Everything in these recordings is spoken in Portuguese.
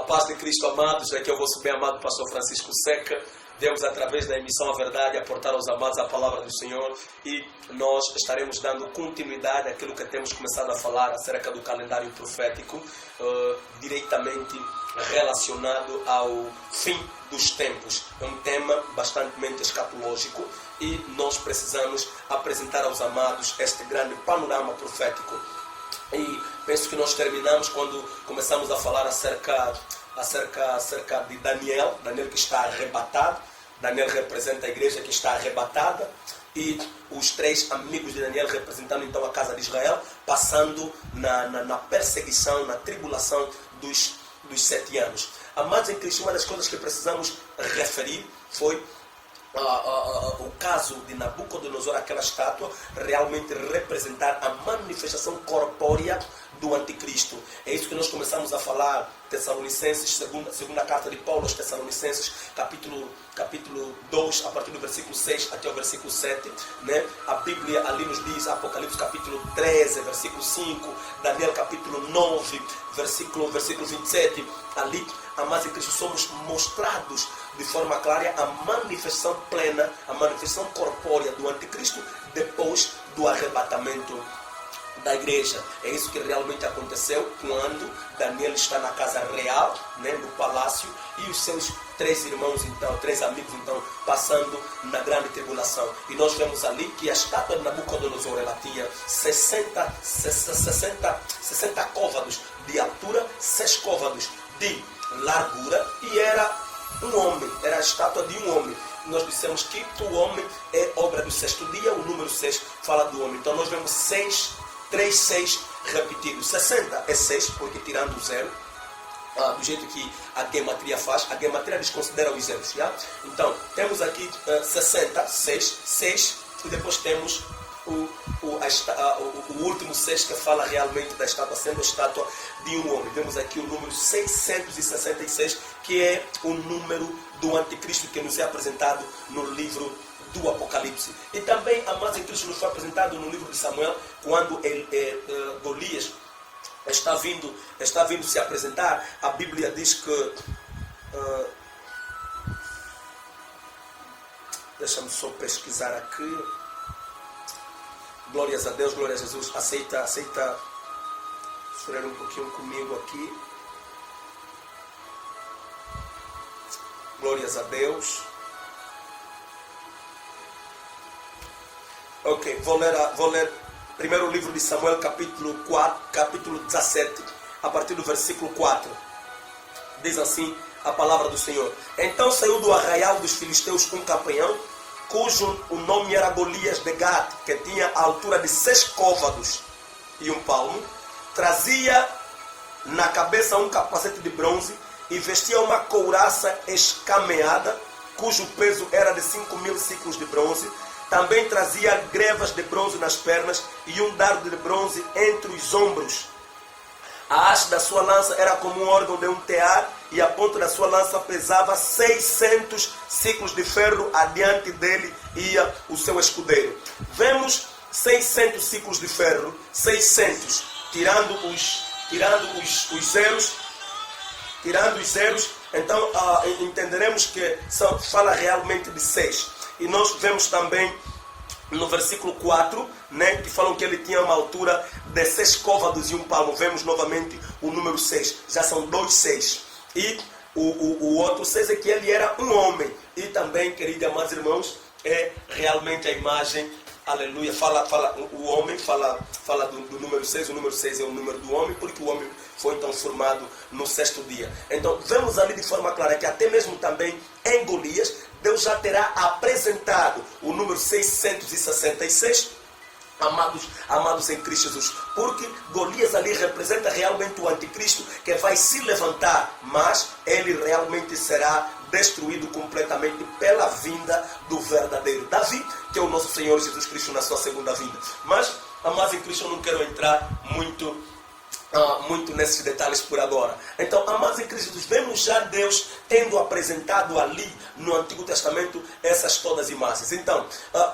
paz de Cristo, amados. Aqui é o vosso bem-amado pastor Francisco Seca. Viemos através da emissão A Verdade aportar aos amados a palavra do Senhor e nós estaremos dando continuidade àquilo que temos começado a falar acerca do calendário profético, diretamente relacionado ao fim dos tempos. É um tema bastante escatológico e nós precisamos apresentar aos amados este grande panorama profético. E penso que nós terminamos quando começamos a falar acerca de Daniel que está arrebatado. Daniel representa a igreja que está arrebatada e os três amigos de Daniel representando então a casa de Israel, passando na perseguição, na tribulação dos 7 anos. Amados em Cristo, uma das coisas que precisamos referir foi o caso de Nabucodonosor, aquela estátua, realmente representar a manifestação corpórea do anticristo. É isso que nós começamos a falar, Tessalonicenses, segunda carta de Paulo aos Tessalonicenses, capítulo 2, a partir do versículo 6 até o versículo 7. Né? A Bíblia ali nos diz, Apocalipse capítulo 13, versículo 5, Daniel capítulo 9, versículo 27. Ali, amados em Cristo, somos mostrados de forma clara a manifestação plena, a manifestação corpórea do anticristo depois do arrebatamento da igreja. É isso que realmente aconteceu quando Daniel está na casa real, né, no palácio, e os seus três amigos passando na grande tribulação. E nós vemos ali que a estátua de Nabucodonosor, ela tinha 60 côvados de altura, 6 côvados de largura, e era um homem, era a estátua de um homem. Nós dissemos que o homem é obra do 6º dia, o número 6 fala do homem. Então nós vemos 3 6 repetidos. 60 é 6, porque tirando o 0, do jeito que a gematria faz, a gematria desconsidera os zeros. Já? Então temos aqui 60, 6, e depois temos o último 6 que fala realmente da estátua, sendo a estátua de um homem. Vemos aqui o número 666, que é o número do anticristo que nos é apresentado no livro do Apocalipse. E também, amados em Cristo, nos foi apresentado no livro de Samuel, quando Golias está vindo se apresentar. A Bíblia diz que deixa-me só pesquisar aqui. Glórias a Deus, glória a Jesus. Aceita chorar um pouquinho comigo aqui. Glórias a Deus. Ok, vou ler primeiro o livro de Samuel, capítulo 17, a partir do versículo 4. Diz assim a palavra do Senhor. Então saiu do arraial dos filisteus um campeão, cujo o nome era Golias de Gat, que tinha a altura de 6 côvados e 1 palmo. Trazia na cabeça um capacete de bronze e vestia uma couraça escameada, cujo peso era de 5.000 ciclos de bronze. Também trazia grevas de bronze nas pernas e um dardo de bronze entre os ombros. A haste da sua lança era como um órgão de um tear, e a ponta da sua lança pesava 600 ciclos de ferro. Adiante dele ia o seu escudeiro. Vemos 600 ciclos de ferro, 600, tirando os zeros, então entenderemos que fala realmente de 6. E nós vemos também no versículo 4, né, que falam que ele tinha uma altura de 6 côvados e 1 palmo. Vemos novamente o número 6. Já são 2 6. E o outro 6 é que ele era um homem. E também, queridos e amados irmãos, é realmente a imagem, aleluia, o homem fala do número 6. O número 6 é o número do homem, porque o homem foi então formado no 6º dia. Então vemos ali de forma clara que até mesmo também em Golias, Deus já terá apresentado o número 666, amados em Cristo Jesus. Porque Golias ali representa realmente o anticristo que vai se levantar, mas ele realmente será destruído completamente pela vinda do verdadeiro Davi, que é o nosso Senhor Jesus Cristo na sua segunda vinda. Mas, amados em Cristo, eu não quero entrar muito nesses detalhes por agora. Então, amados em Cristo, vemos já Deus tendo apresentado ali no Antigo Testamento essas todas imagens. Então,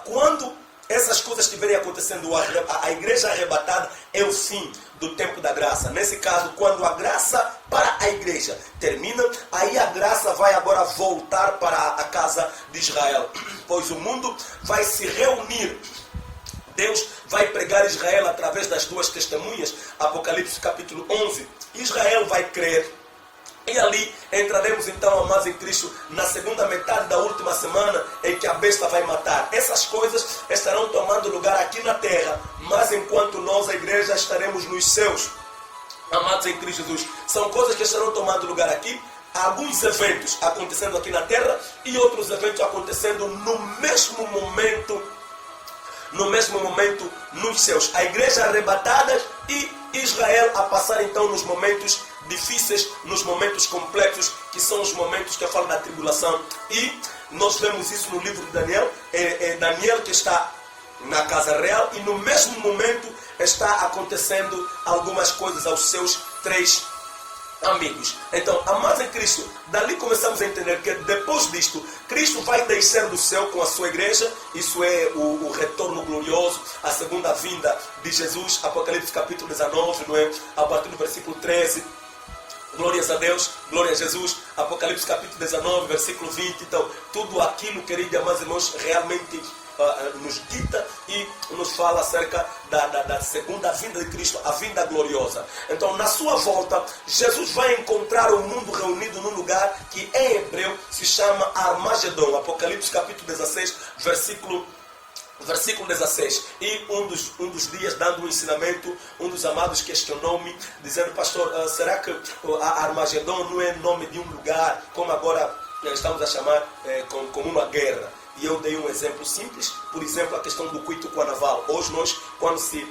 quando essas coisas estiverem acontecendo, a igreja arrebatada é o fim do tempo da graça. Nesse caso, quando a graça para a igreja termina, aí a graça vai agora voltar para a casa de Israel. Pois o mundo vai se reunir. Deus vai pregar Israel através das duas testemunhas. Apocalipse capítulo 11. Israel vai crer. E ali entraremos então, amados em Cristo, na segunda metade da última semana em que a besta vai matar. Essas coisas estarão tomando lugar aqui na terra, mas enquanto nós, a igreja, estaremos nos céus. Amados em Cristo Jesus, são coisas que estarão tomando lugar aqui. Alguns eventos acontecendo aqui na terra e outros eventos acontecendo no mesmo momento nos céus. A igreja arrebatada e Israel a passar então nos momentos difíceis, nos momentos complexos, que são os momentos que eu falo da tribulação. E nós vemos isso no livro de Daniel. É Daniel que está na casa real e no mesmo momento está acontecendo algumas coisas aos seus 3 amigos. Então, amados em Cristo, dali começamos a entender que depois disto, Cristo vai descer do céu com a sua igreja. Isso é o retorno glorioso, a segunda vinda de Jesus. Apocalipse capítulo 19, não é? A partir do versículo 13. Glórias a Deus, glória a Jesus. Apocalipse capítulo 19, versículo 20. Então, tudo aquilo, queridos e amados irmãos, realmente nos dita e nos fala acerca da segunda vinda de Cristo, a vinda gloriosa. Então, na sua volta, Jesus vai encontrar o mundo reunido num lugar que em hebreu se chama Armagedon. Apocalipse capítulo 16, versículo 16. E um dos dias, dando um ensinamento, um dos amados questionou-me, dizendo: pastor, será que a Armagedon não é nome de um lugar, como agora estamos a chamar como uma guerra? E eu dei um exemplo simples, por exemplo, a questão do Cuito Carnaval. Hoje nós, quando se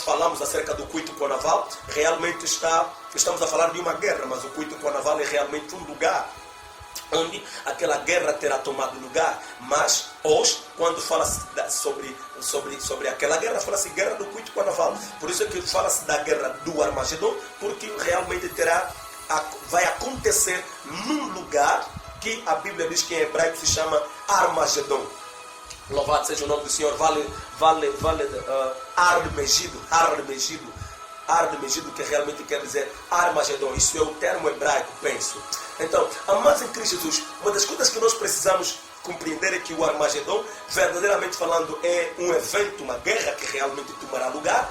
falamos acerca do Cuito Carnaval, realmente estamos a falar de uma guerra, mas o Cuito Carnaval é realmente um lugar onde aquela guerra terá tomado lugar. Mas hoje, quando fala-se sobre aquela guerra, fala-se guerra do Cuito Carnaval. Por isso é que fala-se da guerra do Armagedon, porque realmente vai acontecer num lugar que a Bíblia diz que em hebraico se chama Armagedon. Louvado seja o nome do Senhor. Armegido, que realmente quer dizer Armagedon. Isso é o termo hebraico, penso. Então, amados em Cristo Jesus, uma das coisas que nós precisamos compreender é que o Armagedon, verdadeiramente falando, é um evento, uma guerra que realmente tomará lugar.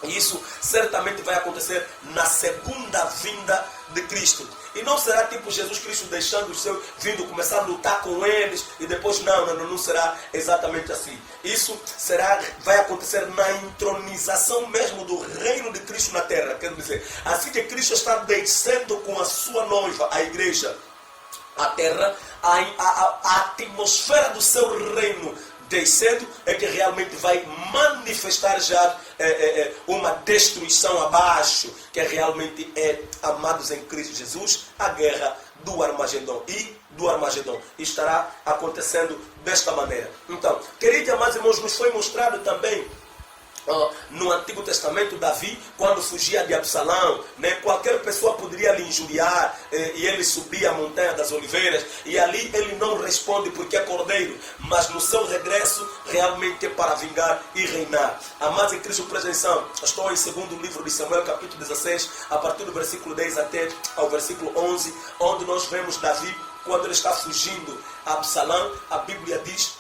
E isso certamente vai acontecer na segunda vinda de Cristo. E não será tipo Jesus Cristo deixando os seus, vindo começar a lutar com eles e depois não será exatamente assim. Isso vai acontecer na entronização mesmo do reino de Cristo na terra. Quer dizer, assim que Cristo está descendo com a sua noiva, a igreja, a terra, a atmosfera do seu reino descendo é que realmente vai manifestar já uma destruição abaixo, que realmente amados em Cristo Jesus, a guerra do Armagedon. E do Armagedon estará acontecendo desta maneira. Então, queridos e amados irmãos, nos foi mostrado também no Antigo Testamento, Davi, quando fugia de Absalão, né, qualquer pessoa poderia lhe injuriar e ele subia a montanha das oliveiras e ali ele não responde porque é cordeiro, mas no seu regresso realmente é para vingar e reinar. Amados em Cristo, presta atenção. Estou em segundo livro de Samuel, capítulo 16, a partir do versículo 10 até ao versículo 11, onde nós vemos Davi, quando ele está fugindo a Absalão. A Bíblia diz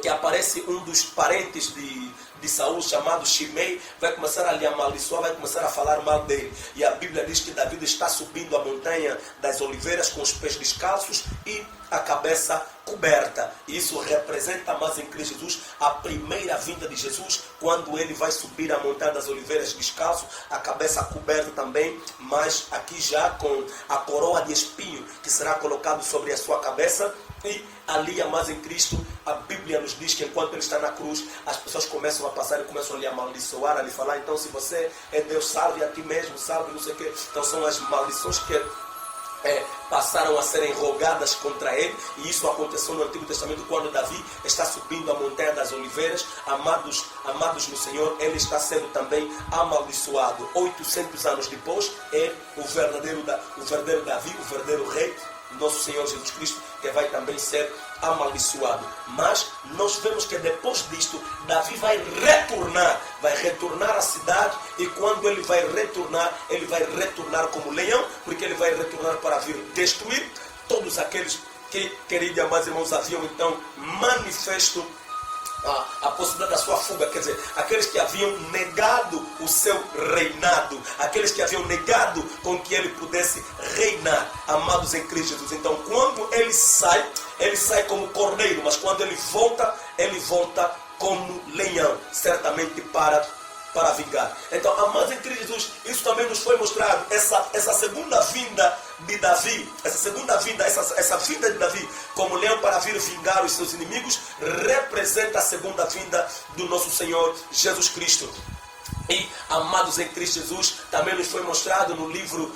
que aparece um dos parentes de Saul, chamado Shimei, vai começar a lhe amaldiçoar, vai começar a falar mal dele. E a Bíblia diz que Davi está subindo a montanha das oliveiras com os pés descalços e a cabeça coberta. Isso representa, mas em Cristo Jesus, a primeira vinda de Jesus, quando ele vai subir a montanha das oliveiras descalço, a cabeça coberta também, mas aqui já com a coroa de espinho que será colocado sobre a sua cabeça. E ali, amados em Cristo, a Bíblia nos diz que enquanto ele está na cruz, as pessoas começam a passar e começam a lhe amaldiçoar, a lhe falar: então, se você é Deus, salve a ti mesmo, salve não sei o quê. Então são as maldições que passaram a serem rogadas contra ele. E isso aconteceu no Antigo Testamento, quando Davi está subindo a montanha das oliveiras. Amados no Senhor, ele está sendo também amaldiçoado. 800 anos depois, é o verdadeiro Davi, o verdadeiro rei, nosso Senhor Jesus Cristo, que vai também ser amaldiçoado. Mas nós vemos que depois disto, Davi vai retornar à cidade, e quando ele vai retornar como leão, porque ele vai retornar para vir destruir todos aqueles que, queridos e amados irmãos, haviam então manifesto a possibilidade da sua fuga, quer dizer, aqueles que haviam negado o seu reinado, aqueles que haviam negado com que ele pudesse reinar, amados em Cristo Jesus. Então, quando ele sai como cordeiro, mas quando ele volta como leão, certamente para vingar. Então, amados em Cristo Jesus, isso também nos foi mostrado, essa segunda vinda de Davi, essa vinda de Davi como leão para vir vingar os seus inimigos, representa a segunda vinda do nosso Senhor Jesus Cristo. E, amados em Cristo Jesus, também nos foi mostrado no livro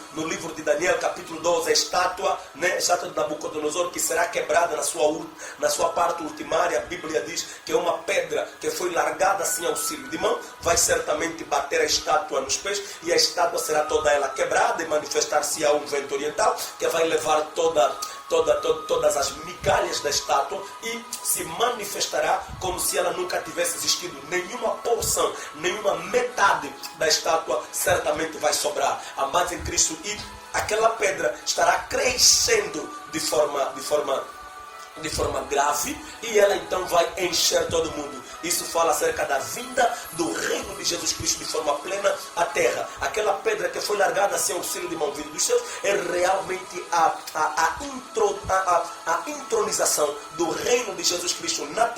de Daniel, capítulo 12, a estátua de Nabucodonosor, que será quebrada na sua parte ultimária. A Bíblia diz que é uma pedra que foi largada assim ao auxílio de mão, vai certamente bater a estátua nos pés, e a estátua será toda ela quebrada, e manifestar-se a um vento oriental, que vai levar todas as migalhas da estátua, e se manifestará como se ela nunca tivesse existido. Nenhuma porção, nenhuma metade da estátua certamente vai sobrar. Amados em Cristo, e aquela pedra estará crescendo de forma grave, e ela então vai encher todo mundo. Isso fala acerca da vinda do reino de Jesus Cristo de forma plena à terra. Aquela pedra que foi largada sem auxílio de mão vindo dos céus é realmente a intronização do reino de Jesus Cristo na terra.